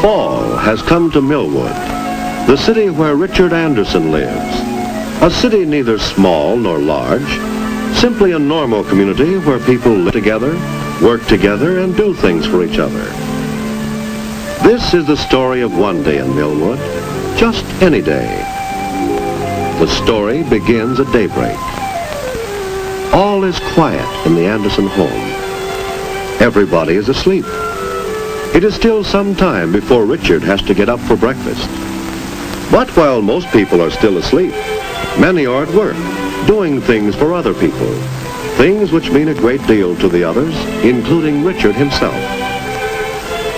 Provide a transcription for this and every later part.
Fall has come to Millwood, the city where Richard Anderson lives. A city neither small nor large, simply a normal community where people live together, work together, and do things for each other. This is the story of one day in Millwood, just any day. The story begins at daybreak. All is quiet in the Anderson home. Everybody is asleep. It is still some time before Richard has to get up for breakfast. But while most people are still asleep, many are at work, doing things for other people, things which mean a great deal to the others, including Richard himself.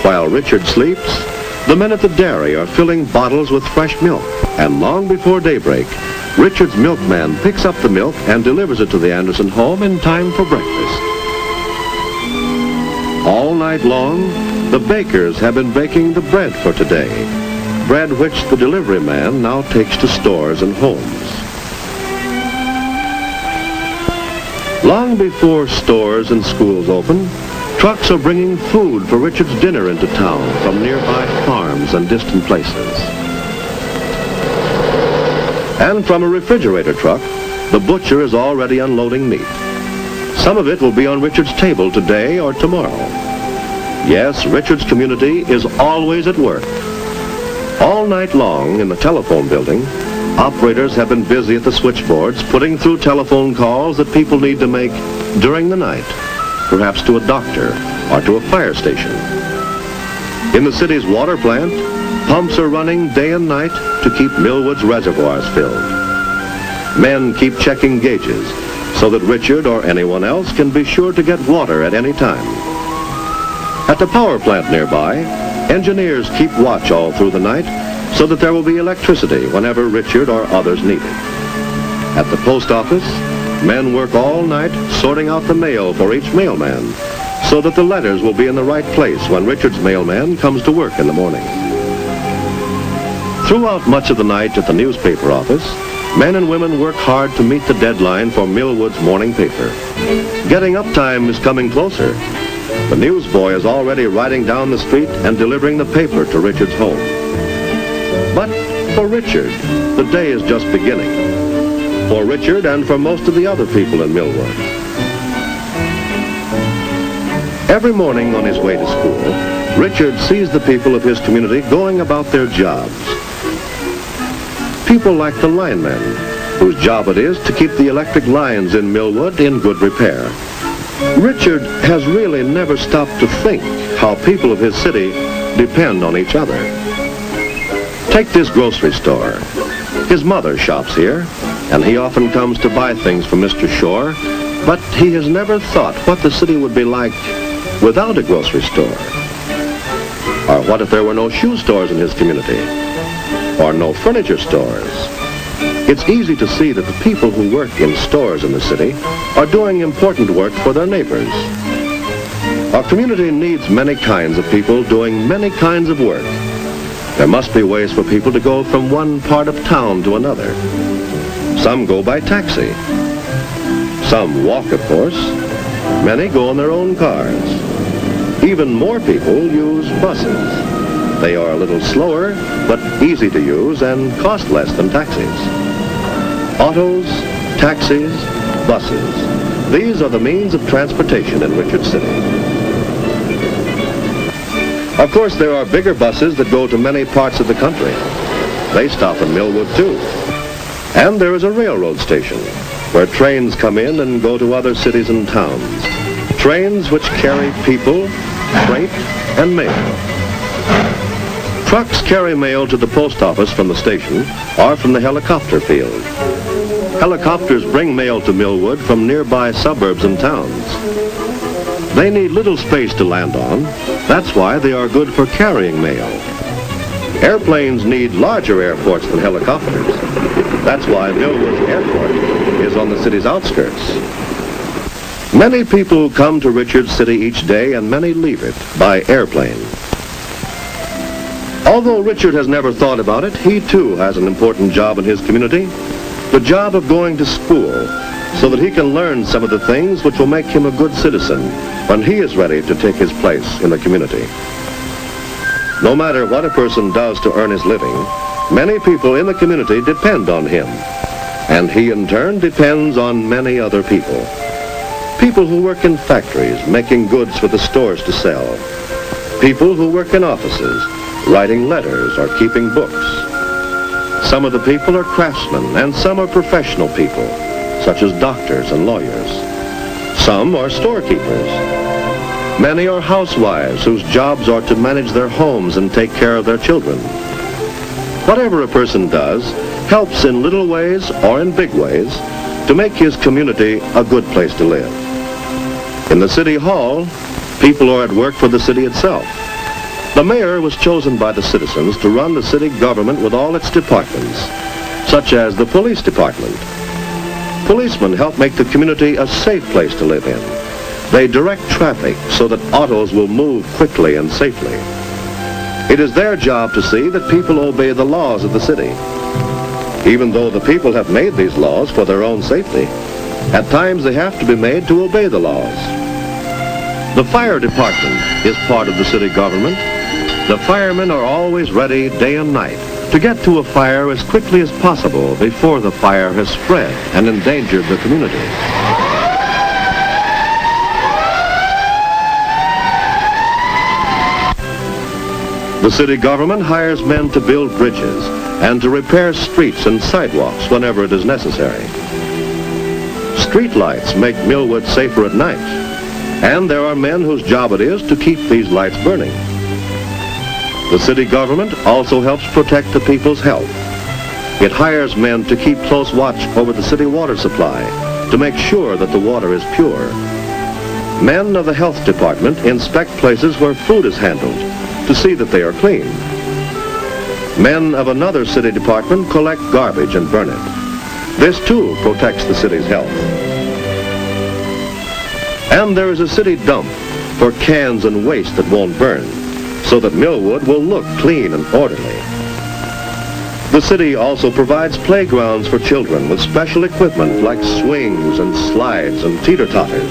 While Richard sleeps, the men at the dairy are filling bottles with fresh milk, and long before daybreak, Richard's milkman picks up the milk and delivers it to the Anderson home in time for breakfast. All night long, the bakers have been baking the bread for today, bread which the delivery man now takes to stores and homes. Long before stores and schools open, trucks are bringing food for Richard's dinner into town from nearby farms and distant places. And from a refrigerator truck, the butcher is already unloading meat. Some of it will be on Richard's table today or tomorrow. Yes, Richard's community is always at work. All night long in the telephone building, operators have been busy at the switchboards putting through telephone calls that people need to make during the night, perhaps to a doctor or to a fire station. In the city's water plant, pumps are running day and night to keep Millwood's reservoirs filled. Men keep checking gauges so that Richard or anyone else can be sure to get water at any time. At the power plant nearby, engineers keep watch all through the night so that there will be electricity whenever Richard or others need it. At the post office, men work all night sorting out the mail for each mailman so that the letters will be in the right place when Richard's mailman comes to work in the morning. Throughout much of the night at the newspaper office, men and women work hard to meet the deadline for Millwood's morning paper. Getting up time is coming closer. The newsboy is already riding down the street and delivering the paper to Richard's home. But for Richard, the day is just beginning. For Richard and for most of the other people in Millwood. Every morning on his way to school, Richard sees the people of his community going about their jobs. People like the linemen, whose job it is to keep the electric lines in Millwood in good repair. Richard has really never stopped to think how people of his city depend on each other. Take this grocery store. His mother shops here, and he often comes to buy things from Mr. Shore, but he has never thought what the city would be like without a grocery store. Or what if there were no shoe stores in his community? Or no furniture stores? It's easy to see that the people who work in stores in the city are doing important work for their neighbors. Our community needs many kinds of people doing many kinds of work. There must be ways for people to go from one part of town to another. Some go by taxi. Some walk, of course. Many go in their own cars. Even more people use buses. They are a little slower, but easy to use and cost less than taxis. Autos, taxis, buses. These are the means of transportation in Richard City. Of course, there are bigger buses that go to many parts of the country. They stop in Millwood, too. And there is a railroad station where trains come in and go to other cities and towns. Trains which carry people, freight, and mail. Trucks carry mail to the post office from the station or from the helicopter field. Helicopters bring mail to Millwood from nearby suburbs and towns. They need little space to land on. That's why they are good for carrying mail. Airplanes need larger airports than helicopters. That's why Millwood's airport is on the city's outskirts. Many people come to Richard City each day and many leave it by airplane. Although Richard has never thought about it, he too has an important job in his community. The job of going to school so that he can learn some of the things which will make him a good citizen when he is ready to take his place in the community. No matter what a person does to earn his living, many people in the community depend on him, and he in turn depends on many other people. People who work in factories making goods for the stores to sell. People who work in offices writing letters or keeping books. Some of the people are craftsmen and some are professional people, such as doctors and lawyers. Some are storekeepers. Many are housewives whose jobs are to manage their homes and take care of their children. Whatever a person does helps in little ways or in big ways to make his community a good place to live. In the city hall, people are at work for the city itself. The mayor was chosen by the citizens to run the city government with all its departments, such as the police department. Policemen help make the community a safe place to live in. They direct traffic so that autos will move quickly and safely. It is their job to see that people obey the laws of the city. Even though the people have made these laws for their own safety, at times they have to be made to obey the laws. The fire department is part of the city government. The firemen are always ready day and night to get to a fire as quickly as possible before the fire has spread and endangered the community. The city government hires men to build bridges and to repair streets and sidewalks whenever it is necessary. Street lights make Millwood safer at night, and there are men whose job it is to keep these lights burning. The city government also helps protect the people's health. It hires men to keep close watch over the city water supply to make sure that the water is pure. Men of the health department inspect places where food is handled to see that they are clean. Men of another city department collect garbage and burn it. This too protects the city's health. And there is a city dump for cans and waste that won't burn, so that Millwood will look clean and orderly. The city also provides playgrounds for children with special equipment like swings and slides and teeter-totters.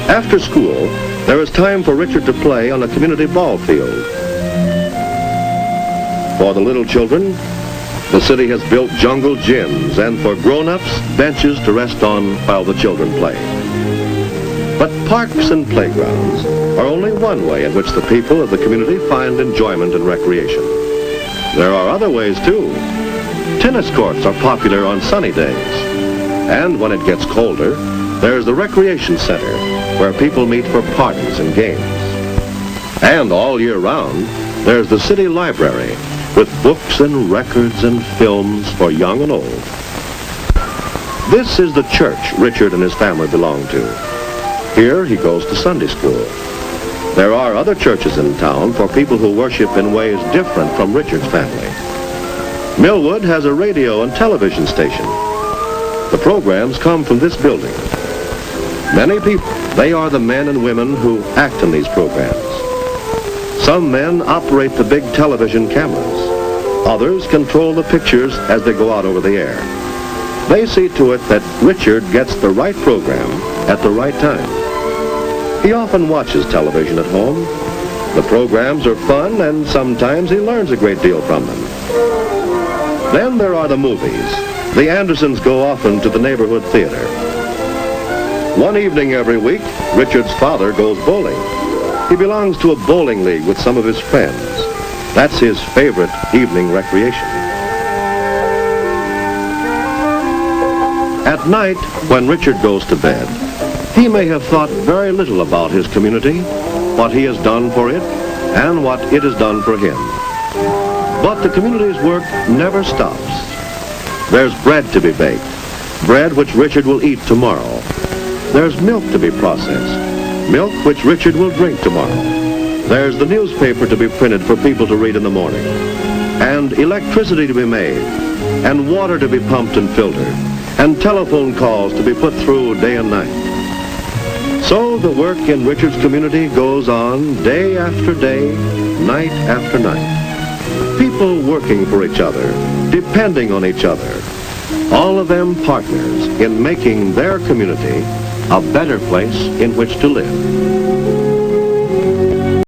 After school, there is time for Richard to play on a community ball field. For the little children, the city has built jungle gyms, and for grown-ups, benches to rest on while the children play. But parks and playgrounds are only one way in which the people of the community find enjoyment and recreation. There are other ways too. Tennis courts are popular on sunny days. And when it gets colder, there's the recreation center where people meet for parties and games. And all year round, there's the city library with books and records and films for young and old. This is the church Richard and his family belong to. Here he goes to Sunday school. There are other churches in town for people who worship in ways different from Richard's family. Millwood has a radio and television station. The programs come from this building. Many people, they are the men and women who act in these programs. Some men operate the big television cameras. Others control the pictures as they go out over the air. They see to it that Richard gets the right program at the right time. He often watches television at home. The programs are fun, and sometimes he learns a great deal from them. Then there are the movies. The Andersons go often to the neighborhood theater. One evening every week, Richard's father goes bowling. He belongs to a bowling league with some of his friends. That's his favorite evening recreation. At night, when Richard goes to bed, he may have thought very little about his community, what he has done for it, and what it has done for him. But the community's work never stops. There's bread to be baked, bread which Richard will eat tomorrow. There's milk to be processed, milk which Richard will drink tomorrow. There's the newspaper to be printed for people to read in the morning, and electricity to be made, and water to be pumped and filtered, and telephone calls to be put through day and night. So the work in Richard's community goes on day after day, night after night. People working for each other, depending on each other, all of them partners in making their community a better place in which to live.